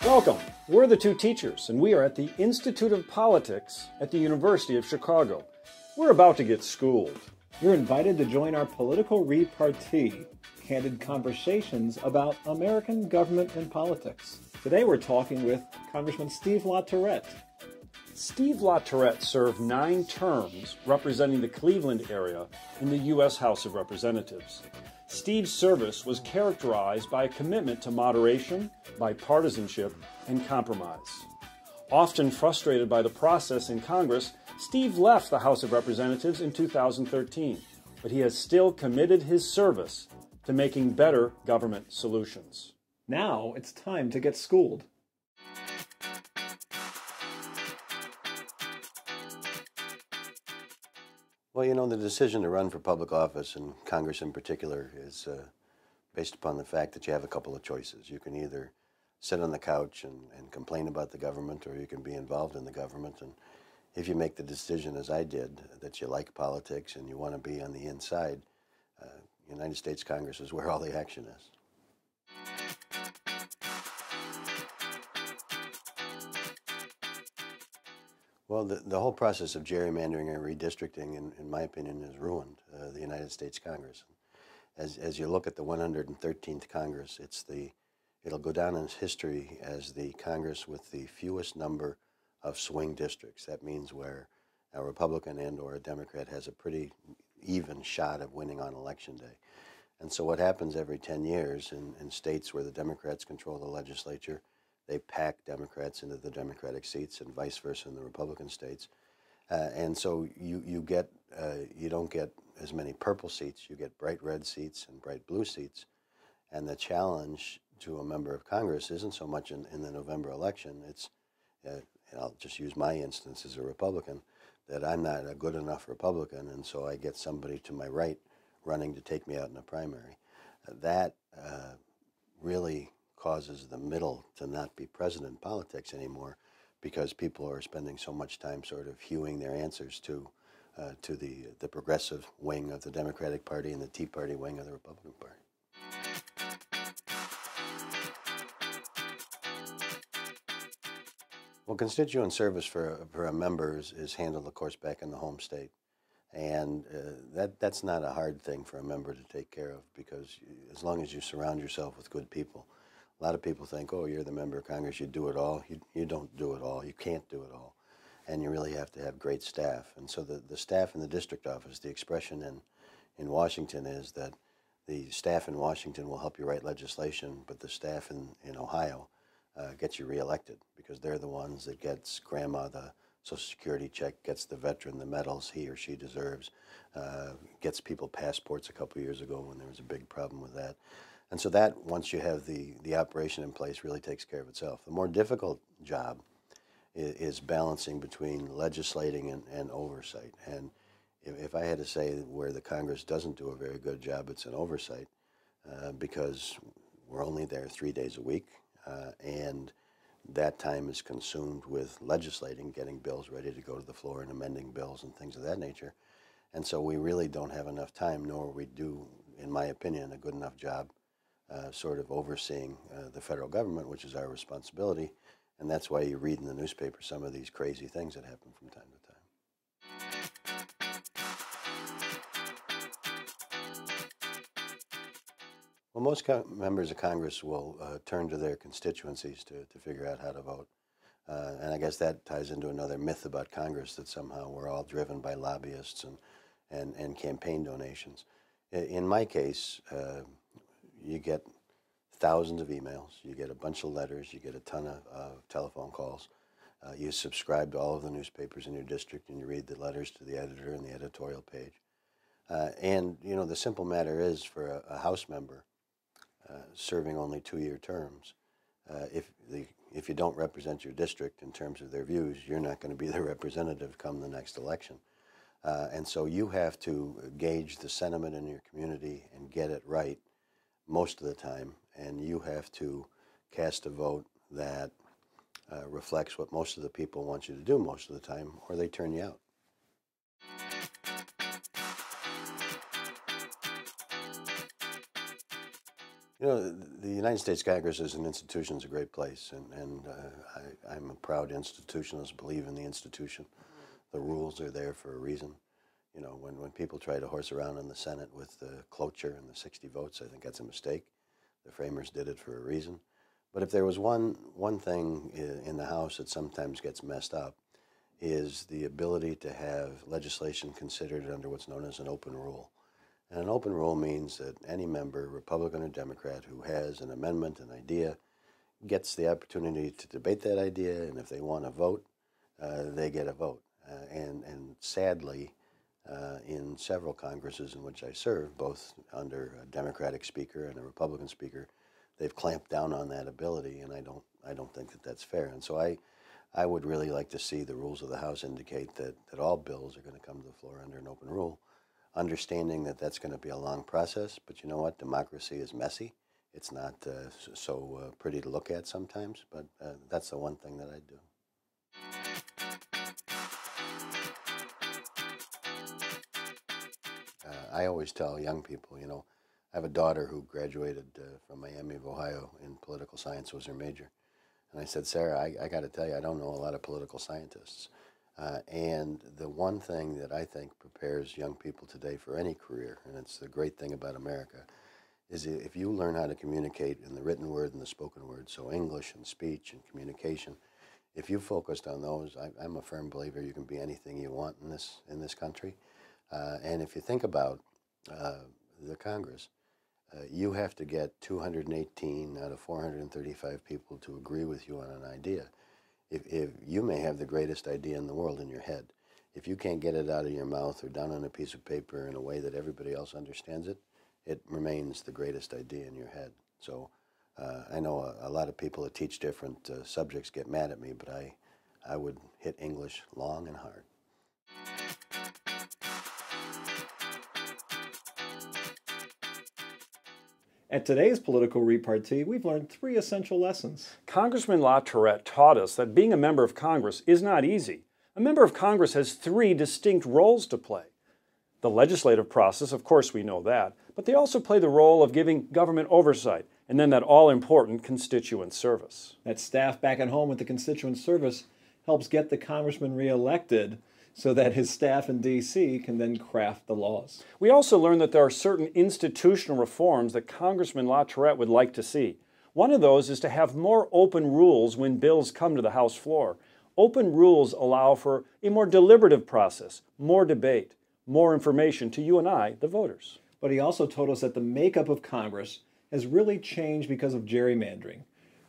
Welcome. We're the two teachers, and we are at the Institute of Politics at the University of Chicago. We're about to get schooled. You're invited to join our political repartee, candid conversations about American government and politics. Today we're talking with Congressman Steve LaTourette. Steve LaTourette served 9 terms representing the Cleveland area in the U.S. House of Representatives. Steve's service was characterized by a commitment to moderation, bipartisanship, and compromise. Often frustrated by the process in Congress, Steve left the House of Representatives in 2013, but he has still committed his service to making better government solutions. Now it's time to get schooled. Well, you know, the decision to run for public office, and Congress in particular, is based upon the fact that you have a couple of choices. You can either sit on the couch and complain about the government, or you can be involved in the government. And if you make the decision, as I did, that you like politics and you want to be on the inside, United States Congress is where all the action is. Well, the whole process of gerrymandering and redistricting, in my opinion, has ruined the United States Congress. As you look at the 113th Congress, it'll go down in history as the Congress with the fewest number of swing districts. That means where a Republican and or a Democrat has a pretty even shot of winning on Election Day. And so what happens every 10 years in states where the Democrats control the legislature, they pack Democrats into the Democratic seats, and vice versa in the Republican states. And so you don't get as many purple seats. You get bright red seats and bright blue seats. And the challenge to a member of Congress isn't so much in the November election. It's, and I'll just use my instance as a Republican, that I'm not a good enough Republican, and so I get somebody to my right running to take me out in a primary. That really causes the middle to not be present in politics anymore, because people are spending so much time sort of hewing their answers to the progressive wing of the Democratic Party and the Tea Party wing of the Republican Party. Well, constituent service for a member is handled, of course, back in the home state. And that's not a hard thing for a member to take care of, because as long as you surround yourself with good people. A lot of people think, oh, you're the member of Congress, you do it all. You don't do it all. You can't do it all. And you really have to have great staff. And so the staff in the district office, the expression in Washington is that the staff in Washington will help you write legislation, but the staff in Ohio gets you reelected, because they're the ones that gets grandma the Social Security check, gets the veteran the medals he or she deserves, gets people passports a couple years ago when there was a big problem with that. And so that, once you have the operation in place, really takes care of itself. The more difficult job is balancing between legislating and oversight. And if I had to say where the Congress doesn't do a very good job, it's in oversight, because we're only there 3 days a week, and that time is consumed with legislating, getting bills ready to go to the floor and amending bills and things of that nature. And so we really don't have enough time, nor we do, in my opinion, a good enough job sort of overseeing the federal government, which is our responsibility. And that's why you read in the newspaper some of these crazy things that happen from time to time. Well, most members of Congress will turn to their constituencies to figure out how to vote. And I guess that ties into another myth about Congress, that somehow we're all driven by lobbyists and campaign donations. In my case, you get thousands of emails, you get a bunch of letters, you get a ton of telephone calls. You subscribe to all of the newspapers in your district, and you read the letters to the editor and the editorial page. And, you know, the simple matter is, for a House member serving only 2-year terms, if you don't represent your district in terms of their views, you're not going to be their representative come the next election. And so you have to gauge the sentiment in your community and get it right most of the time, and you have to cast a vote that reflects what most of the people want you to do most of the time, or they turn you out. You know, the United States Congress as an institution is a great place, and I'm a proud institutionalist, believe in the institution. The rules are there for a reason. You know, when people try to horse around in the Senate with the cloture and the 60 votes, I think that's a mistake. The framers did it for a reason. But if there was one thing in the House that sometimes gets messed up, is the ability to have legislation considered under what's known as an open rule. And an open rule means that any member, Republican or Democrat, who has an amendment, an idea, gets the opportunity to debate that idea, and if they want to vote, they get a vote. And sadly, in several Congresses in which I served, both under a Democratic speaker and a Republican speaker, they've clamped down on that ability, and I don't think that that's fair. And so I would really like to see the rules of the House indicate that all bills are going to come to the floor under an open rule, understanding that that's going to be a long process. But you know what? Democracy is messy. It's not so pretty to look at sometimes, but that's the one thing that I'd do. I always tell young people, you know, I have a daughter who graduated from Miami of Ohio in political science, was her major. And I said, Sarah, I got to tell you, I don't know a lot of political scientists. And the one thing that I think prepares young people today for any career, and it's the great thing about America, is if you learn how to communicate in the written word and the spoken word, so English and speech and communication, if you focused on those, I'm a firm believer you can be anything you want in this country. And if you think about the Congress, you have to get 218 out of 435 people to agree with you on an idea. If you may have the greatest idea in the world in your head, if you can't get it out of your mouth or down on a piece of paper in a way that everybody else understands it, it remains the greatest idea in your head. So I know a lot of people that teach different subjects get mad at me, but I would hit English long and hard. At today's political repartee, we've learned 3 essential lessons. Congressman LaTourette taught us that being a member of Congress is not easy. A member of Congress has 3 distinct roles to play. The legislative process, of course we know that, but they also play the role of giving government oversight, and then that all-important constituent service. That staff back at home with the constituent service helps get the congressman reelected so that his staff in D.C. can then craft the laws. We also learned that there are certain institutional reforms that Congressman LaTourette would like to see. One of those is to have more open rules when bills come to the House floor. Open rules allow for a more deliberative process, more debate, more information to you and I, the voters. But he also told us that the makeup of Congress has really changed because of gerrymandering,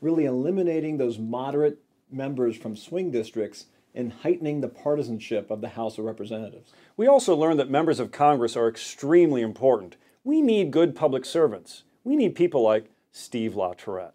really eliminating those moderate members from swing districts and heightening the partisanship of the House of Representatives. We also learned that members of Congress are extremely important. We need good public servants. We need people like Steve LaTourette.